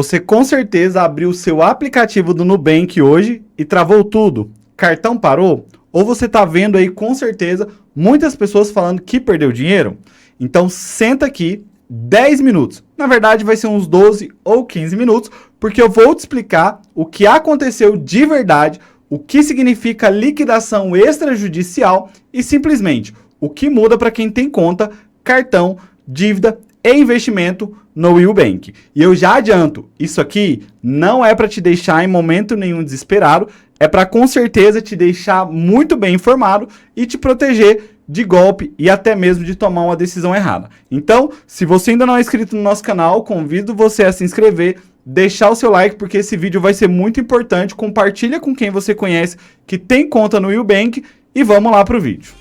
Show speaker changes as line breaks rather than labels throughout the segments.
Você com certeza abriu o seu aplicativo do Nubank hoje e travou tudo. Cartão parou? Ou você está vendo aí com certeza muitas pessoas falando que perdeu dinheiro? Então senta aqui 10 minutos. Na verdade vai ser uns 12 ou 15 minutos, porque eu vou te explicar o que aconteceu de verdade, o que significa liquidação extrajudicial e simplesmente o que muda para quem tem conta, cartão, dívida e investimento no Will Bank. E eu já adianto, isso aqui não é para te deixar em momento nenhum desesperado, é para com certeza te deixar muito bem informado e te proteger de golpe e até mesmo de tomar uma decisão errada. Então, se você ainda não é inscrito no nosso canal, convido você a se inscrever, deixar o seu like, porque esse vídeo vai ser muito importante. Compartilha com quem você conhece que tem conta no Will Bank e vamos lá para o vídeo.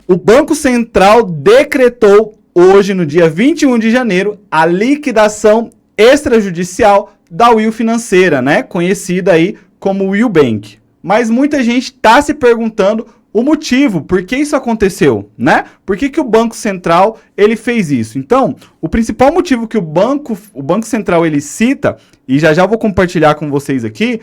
O Banco Central decretou hoje, no dia 21 de janeiro, a liquidação extrajudicial da Will Financeira, né? Conhecida aí como Will Bank. Mas muita gente está se perguntando o motivo, por que isso aconteceu, né? Por que o Banco Central ele fez isso? Então, o principal motivo que o Banco Central ele cita, e já vou compartilhar com vocês aqui,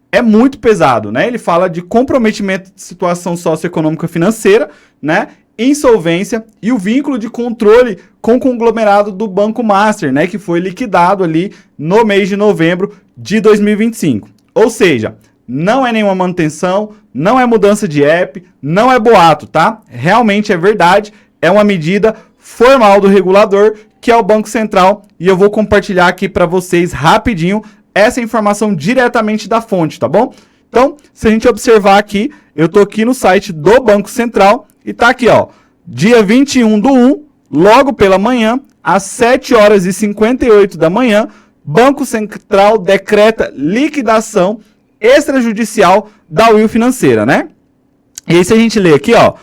é muito pesado, né? Ele fala de comprometimento de situação socioeconômica financeira, né? Insolvência e o vínculo de controle com o conglomerado do Banco Master, né? Que foi liquidado ali no mês de novembro de 2025. Ou seja, não é nenhuma manutenção, não é mudança de app, não é boato, tá? Realmente é verdade, é uma medida formal do regulador, que é o Banco Central, e eu vou compartilhar aqui para vocês rapidinho essa informação diretamente da fonte, tá bom? Então, se a gente observar aqui, eu tô aqui no site do Banco Central e tá aqui, ó, dia 21/1, logo pela manhã, às 7 horas e 58 da manhã, Banco Central decreta liquidação extrajudicial da Will Financeira, né? E aí se a gente ler aqui, ó,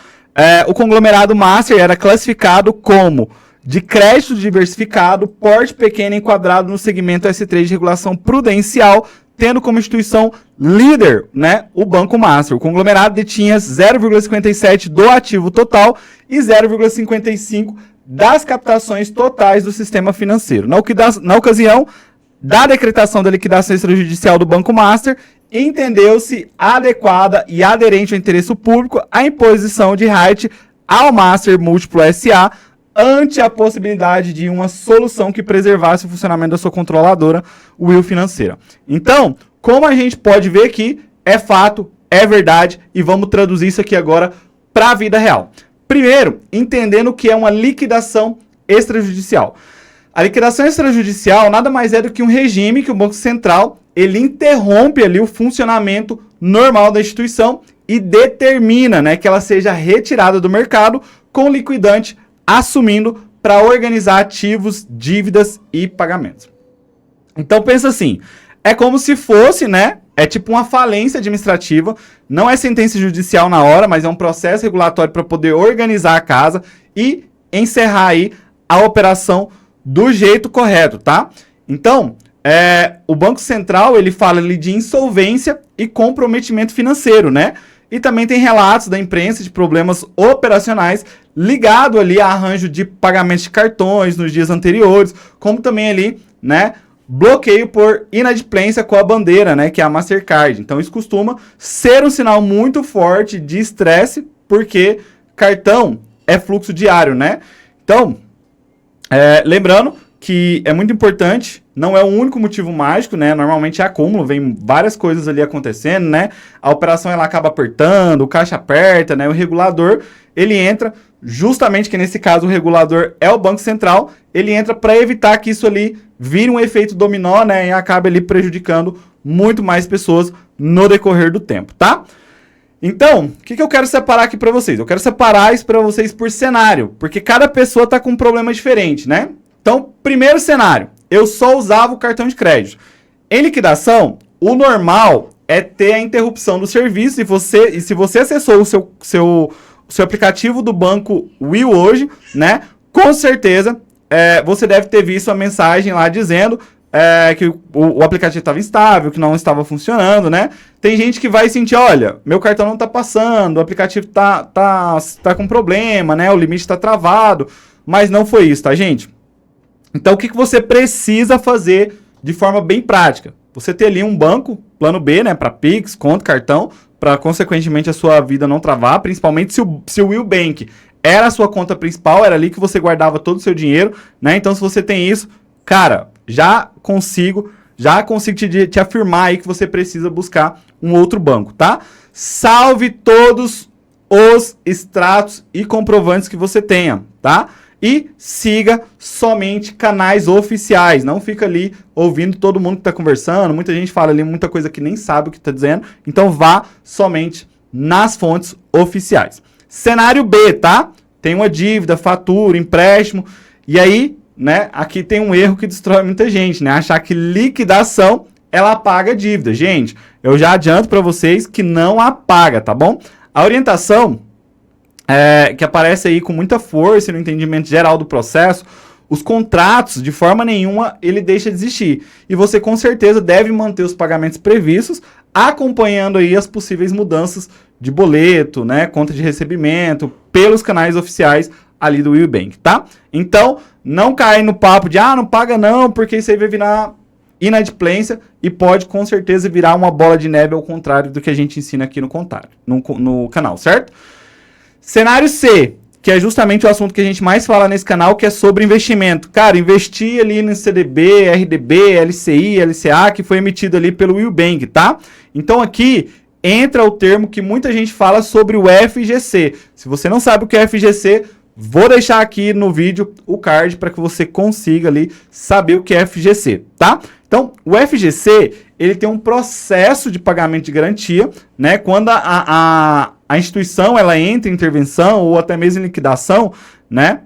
o conglomerado Master era classificado como de crédito diversificado, porte pequeno enquadrado no segmento S3 de regulação prudencial, tendo como instituição líder, né, o Banco Master. O conglomerado detinha 0,57% do ativo total e 0,55% das captações totais do sistema financeiro. Na ocasião da decretação da liquidação extrajudicial do Banco Master, entendeu-se adequada e aderente ao interesse público a imposição de right ao Master Múltiplo S.A., ante a possibilidade de uma solução que preservasse o funcionamento da sua controladora, Will Financeira. Então, como a gente pode ver aqui, é fato, é verdade, e vamos traduzir isso aqui agora para a vida real. Primeiro, entendendo o que é uma liquidação extrajudicial. A liquidação extrajudicial nada mais é do que um regime que o Banco Central ele interrompe ali o funcionamento normal da instituição e determina, né, que ela seja retirada do mercado com o liquidante assumindo para organizar ativos, dívidas e pagamentos. Então pensa assim, é como se fosse, né, é tipo uma falência administrativa, não é sentença judicial na hora, mas é um processo regulatório para poder organizar a casa e encerrar aí a operação do jeito correto, tá? Então, o Banco Central, ele fala ali de insolvência e comprometimento financeiro, né? E também tem relatos da imprensa de problemas operacionais ligado ali a arranjo de pagamentos de cartões nos dias anteriores, como também ali, né, bloqueio por inadimplência com a bandeira, né, que é a Mastercard. Então isso costuma ser um sinal muito forte de estresse, porque cartão é fluxo diário, né? Então, lembrando que é muito importante, não é o único motivo mágico, né? Normalmente é acúmulo, vem várias coisas ali acontecendo, né? A operação ela acaba apertando, o caixa aperta, né? O regulador, ele entra, justamente que nesse caso o regulador é o Banco Central, ele entra para evitar que isso ali vire um efeito dominó, né? E acabe ali prejudicando muito mais pessoas no decorrer do tempo, tá? Então, o que eu quero separar aqui para vocês? Eu quero separar isso para vocês por cenário, porque cada pessoa tá com um problema diferente, né? Então, primeiro cenário, eu só usava o cartão de crédito. Em liquidação, o normal é ter a interrupção do serviço e se você acessou o seu aplicativo do banco Will hoje, né, com certeza você deve ter visto a mensagem lá dizendo que o aplicativo estava instável, que não estava funcionando, né? Tem gente que vai sentir, olha, meu cartão não está passando, o aplicativo tá com problema, né? O limite está travado, mas não foi isso, tá, gente? Então, o que você precisa fazer de forma bem prática? Você ter ali um banco, plano B, né? Para Pix, conta, cartão, para, consequentemente, a sua vida não travar, principalmente se o Will Bank era a sua conta principal, era ali que você guardava todo o seu dinheiro, né? Então, se você tem isso, cara, já consigo te afirmar aí que você precisa buscar um outro banco, tá? Salve todos os extratos e comprovantes que você tenha, tá? E siga somente canais oficiais. Não fica ali ouvindo todo mundo que está conversando. Muita gente fala ali muita coisa que nem sabe o que está dizendo. Então vá somente nas fontes oficiais. Cenário B, tá? Tem uma dívida, fatura, empréstimo. E aí, né, aqui tem um erro que destrói muita gente, né? Achar que liquidação, ela apaga a dívida. Gente, eu já adianto para vocês que não apaga, tá bom? A orientação que aparece aí com muita força no entendimento geral do processo, os contratos, de forma nenhuma, ele deixa de existir. E você, com certeza, deve manter os pagamentos previstos, acompanhando aí as possíveis mudanças de boleto, né, conta de recebimento, pelos canais oficiais ali do Will Bank, tá? Então, não cai no papo de, não paga não, porque isso aí vai virar inadimplência e pode, com certeza, virar uma bola de neve ao contrário do que a gente ensina aqui no canal, certo? Cenário C, que é justamente o assunto que a gente mais fala nesse canal, que é sobre investimento. Cara, investir ali no CDB, RDB, LCI, LCA, que foi emitido ali pelo Will Bank, tá? Então aqui entra o termo que muita gente fala sobre o FGC. Se você não sabe o que é FGC, vou deixar aqui no vídeo o card para que você consiga ali saber o que é FGC, tá? Então, o FGC, ele tem um processo de pagamento de garantia, né? Quando a instituição, ela entra em intervenção ou até mesmo em liquidação, né?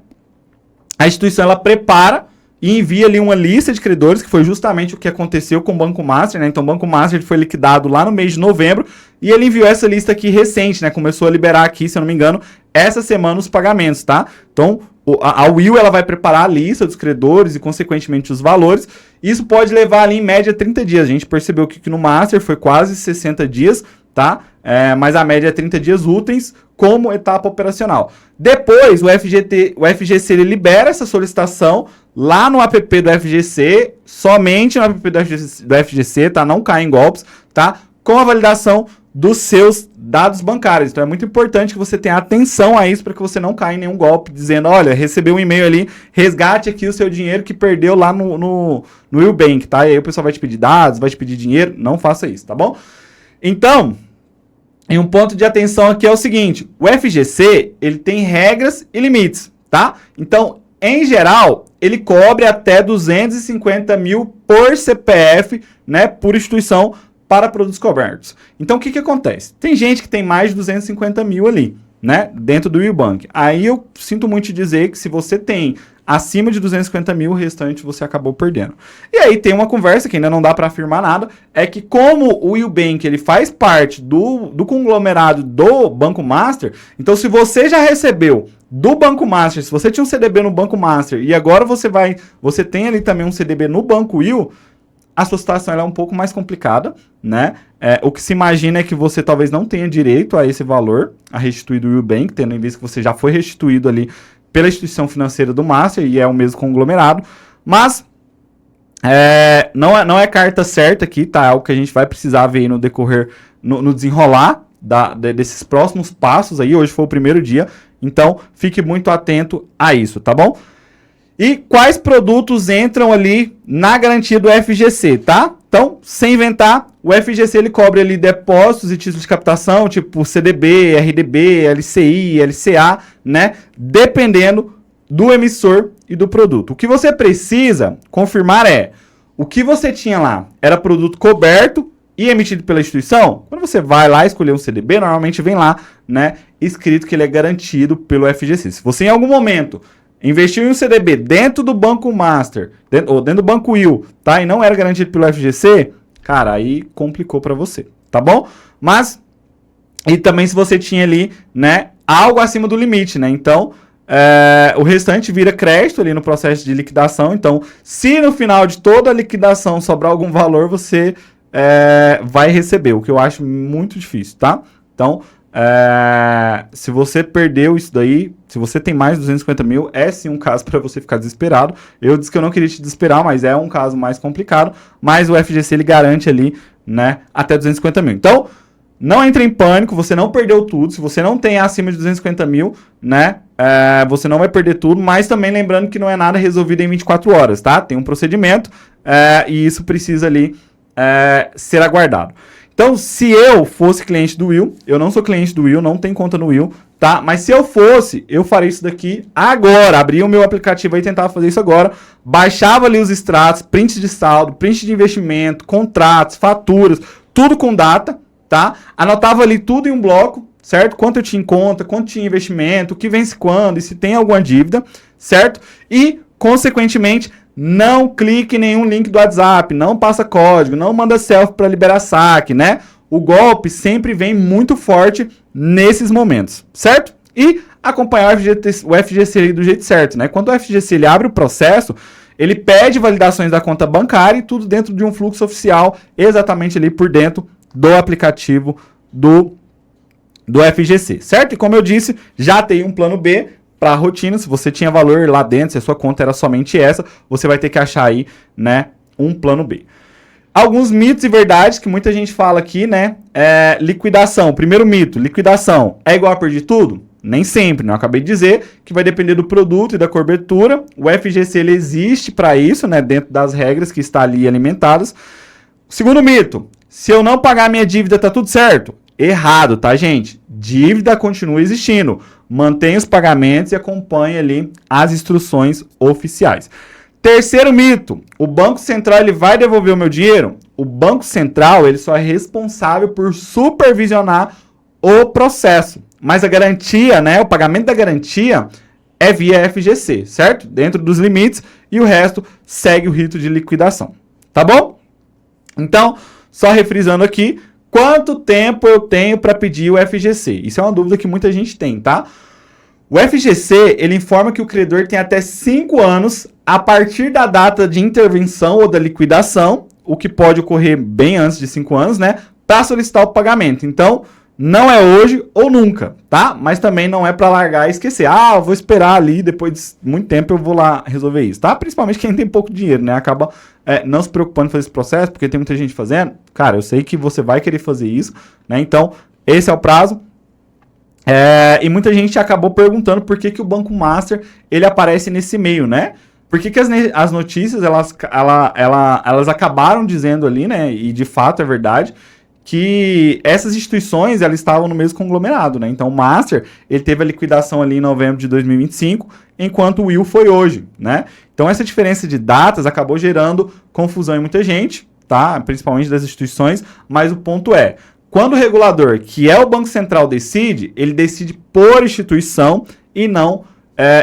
A instituição, ela prepara e envia ali uma lista de credores, que foi justamente o que aconteceu com o Banco Master, né? Então, o Banco Master foi liquidado lá no mês de novembro e ele enviou essa lista aqui recente, né? Começou a liberar aqui, se eu não me engano, essa semana os pagamentos, tá? Então, a Will, ela vai preparar a lista dos credores e, consequentemente, os valores. Isso pode levar ali, em média, 30 dias. A gente percebeu que no Master foi quase 60 dias, tá? Mas a média é 30 dias úteis como etapa operacional. Depois, o FGC ele libera essa solicitação lá no app do FGC, somente no app do FGC, tá? Não cai em golpes, tá? Com a validação dos seus dados bancários. Então é muito importante que você tenha atenção a isso para que você não caia em nenhum golpe dizendo, olha, recebeu um e-mail ali, resgate aqui o seu dinheiro que perdeu lá no Will Bank, tá? E aí o pessoal vai te pedir dados, vai te pedir dinheiro, não faça isso, tá bom? Então, um ponto de atenção aqui é o seguinte, o FGC, ele tem regras e limites, tá? Então, em geral, ele cobre até 250 mil por CPF, né, por instituição, para produtos cobertos. Então, o que acontece? Tem gente que tem mais de 250 mil ali, né, dentro do Will Bank. Aí eu sinto muito te dizer que se você tem acima de 250 mil, o restante você acabou perdendo. E aí tem uma conversa que ainda não dá para afirmar nada, é que como o Will Bank ele faz parte do conglomerado do Banco Master, então se você já recebeu do Banco Master, se você tinha um CDB no Banco Master e agora você tem ali também um CDB no Banco Will, a sua situação ela é um pouco mais complicada, né? O que se imagina é que você talvez não tenha direito a esse valor, a restituir do Will Bank, tendo em vista que você já foi restituído ali pela instituição financeira do Master e é o mesmo conglomerado, mas não é carta certa aqui, tá? É algo que a gente vai precisar ver aí no decorrer, no desenrolar desses próximos passos aí. Hoje foi o primeiro dia, então fique muito atento a isso, tá bom? E quais produtos entram ali na garantia do FGC, tá? Então, sem inventar, o FGC ele cobre ali depósitos e títulos de captação, tipo CDB, RDB, LCI, LCA, né? Dependendo do emissor e do produto. O que você precisa confirmar o que você tinha lá era produto coberto e emitido pela instituição. Quando você vai lá escolher um CDB, normalmente vem lá, né, escrito que ele é garantido pelo FGC. Se você em algum momento investiu em um CDB dentro do Banco Master, ou dentro do Banco Will, tá? E não era garantido pelo FGC, cara, aí complicou para você, tá bom? Mas, e também se você tinha ali, né, algo acima do limite, né? Então, o restante vira crédito ali no processo de liquidação. Então, se no final de toda a liquidação sobrar algum valor, você vai receber, o que eu acho muito difícil, tá? Então, se você perdeu isso daí, se você tem mais de 250 mil, é sim um caso para você ficar desesperado. Eu disse que eu não queria te desesperar, mas é um caso mais complicado. Mas o FGC ele garante ali, né, até 250 mil. Então, não entre em pânico, você não perdeu tudo. Se você não tem acima de 250 mil, né, você não vai perder tudo. Mas também lembrando que não é nada resolvido em 24 horas, tá? Tem um procedimento e isso precisa ali ser aguardado. Então, se eu fosse cliente do Will, eu não sou cliente do Will, não tenho conta no Will, tá? Mas se eu fosse, eu faria isso daqui agora. Abria o meu aplicativo aí e tentava fazer isso agora. Baixava ali os extratos, prints de saldo, print de investimento, contratos, faturas, tudo com data, tá? Anotava ali tudo em um bloco, certo? Quanto eu tinha em conta, quanto tinha investimento, o que vence quando e se tem alguma dívida, certo? E, consequentemente, não clique em nenhum link do WhatsApp, não passa código, não manda selfie para liberar saque, né? O golpe sempre vem muito forte nesses momentos, certo? E acompanhar o FGC ali do jeito certo, né? Quando o FGC ele abre o processo, ele pede validações da conta bancária e tudo dentro de um fluxo oficial, exatamente ali por dentro do aplicativo do FGC, certo? E como eu disse, já tem um plano B para a rotina. Se você tinha valor lá dentro, se a sua conta era somente essa, você vai ter que achar aí, né, um plano B. Alguns mitos e verdades que muita gente fala aqui, né, liquidação. Primeiro mito, liquidação é igual a perder tudo? Nem sempre, né? Eu acabei de dizer que vai depender do produto e da cobertura. O FGC ele existe para isso, né, dentro das regras que está ali alimentadas. Segundo mito, se eu não pagar minha dívida, tá tudo certo? Errado, tá, gente? Dívida continua existindo. Mantenha os pagamentos e acompanhe ali as instruções oficiais. Terceiro mito, o Banco Central ele vai devolver o meu dinheiro? O Banco Central ele só é responsável por supervisionar o processo. Mas a garantia, né, o pagamento da garantia é via FGC, certo? Dentro dos limites e o resto segue o rito de liquidação. Tá bom? Então, só refrisando aqui, quanto tempo eu tenho para pedir o FGC? Isso é uma dúvida que muita gente tem, tá? O FGC, ele informa que o credor tem até 5 anos a partir da data de intervenção ou da liquidação, o que pode ocorrer bem antes de 5 anos, né? Para solicitar o pagamento. Então, não é hoje ou nunca, tá? Mas também não é para largar e esquecer. Ah, eu vou esperar ali, depois de muito tempo eu vou lá resolver isso, tá? Principalmente quem tem pouco dinheiro, né? Acaba não se preocupando em fazer esse processo, porque tem muita gente fazendo. Cara, eu sei que você vai querer fazer isso, né? Então, esse é o prazo. E muita gente acabou perguntando por que o Banco Master ele aparece nesse meio, né? Por que as notícias elas acabaram dizendo ali, né? E de fato é verdade, que essas instituições elas estavam no mesmo conglomerado, né? Então o Master ele teve a liquidação ali em novembro de 2025, enquanto o Will foi hoje, né? Então essa diferença de datas acabou gerando confusão em muita gente, tá? Principalmente das instituições, mas o ponto é, quando o regulador, que é o Banco Central, decide, ele decide por instituição e não,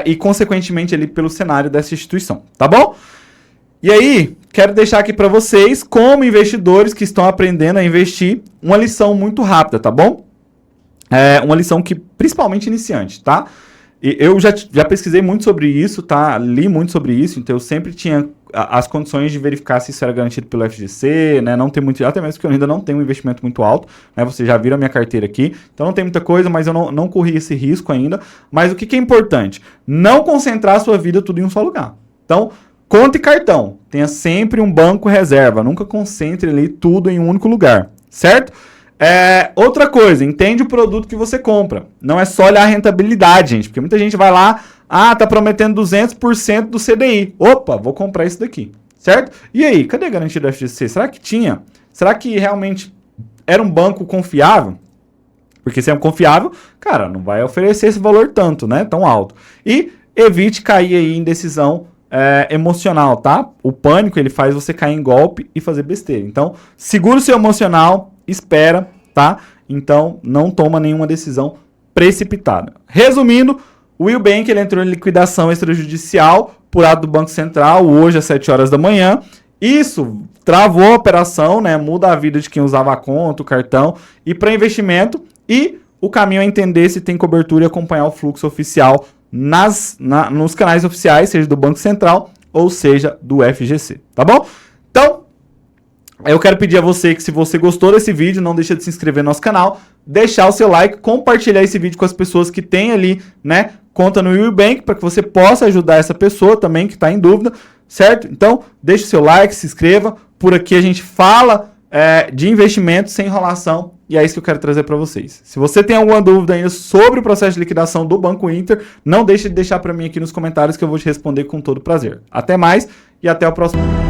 e consequentemente ali pelo cenário dessa instituição, tá bom? E aí, quero deixar aqui para vocês, como investidores que estão aprendendo a investir, uma lição muito rápida, tá bom? Uma lição que, principalmente iniciante, tá? E eu já pesquisei muito sobre isso, tá? Li muito sobre isso, então eu sempre tinha as condições de verificar se isso era garantido pelo FGC, né? Não tem muito, até mesmo porque eu ainda não tenho um investimento muito alto, né? Vocês já viram a minha carteira aqui, então não tem muita coisa, mas eu não corri esse risco ainda. Mas o que é importante? Não concentrar a sua vida tudo em um só lugar. Então, conta e cartão. Tenha sempre um banco reserva. Nunca concentre ali tudo em um único lugar, certo? Outra coisa, entende o produto que você compra. Não é só olhar a rentabilidade, gente, porque muita gente vai lá, tá prometendo 200% do CDI. Opa, vou comprar isso daqui, certo? E aí, cadê a garantia do FGC? Será que tinha? Será que realmente era um banco confiável? Porque se é um confiável, cara, não vai oferecer esse valor tanto, né? Tão alto. E evite cair aí em decisão emocional, tá? O pânico, ele faz você cair em golpe e fazer besteira. Então, segura o seu emocional, espera, tá? Então, não toma nenhuma decisão precipitada. Resumindo, o Will Bank, ele entrou em liquidação extrajudicial por ato do Banco Central, hoje às 7 horas da manhã. Isso travou a operação, né? Muda a vida de quem usava a conta, o cartão, e para investimento. E o caminho é entender se tem cobertura e acompanhar o fluxo oficial nos canais oficiais, seja do Banco Central ou seja do FGC, tá bom? Então, eu quero pedir a você que, se você gostou desse vídeo, não deixa de se inscrever no nosso canal, deixar o seu like, compartilhar esse vídeo com as pessoas que têm ali, né, conta no Bank, para que você possa ajudar essa pessoa também que está em dúvida, certo? Então, deixa o seu like, se inscreva. Por aqui a gente fala de investimento sem enrolação, e é isso que eu quero trazer para vocês. Se você tem alguma dúvida ainda sobre o processo de liquidação do Banco Inter, não deixe de deixar para mim aqui nos comentários que eu vou te responder com todo prazer. Até mais e até o próximo vídeo.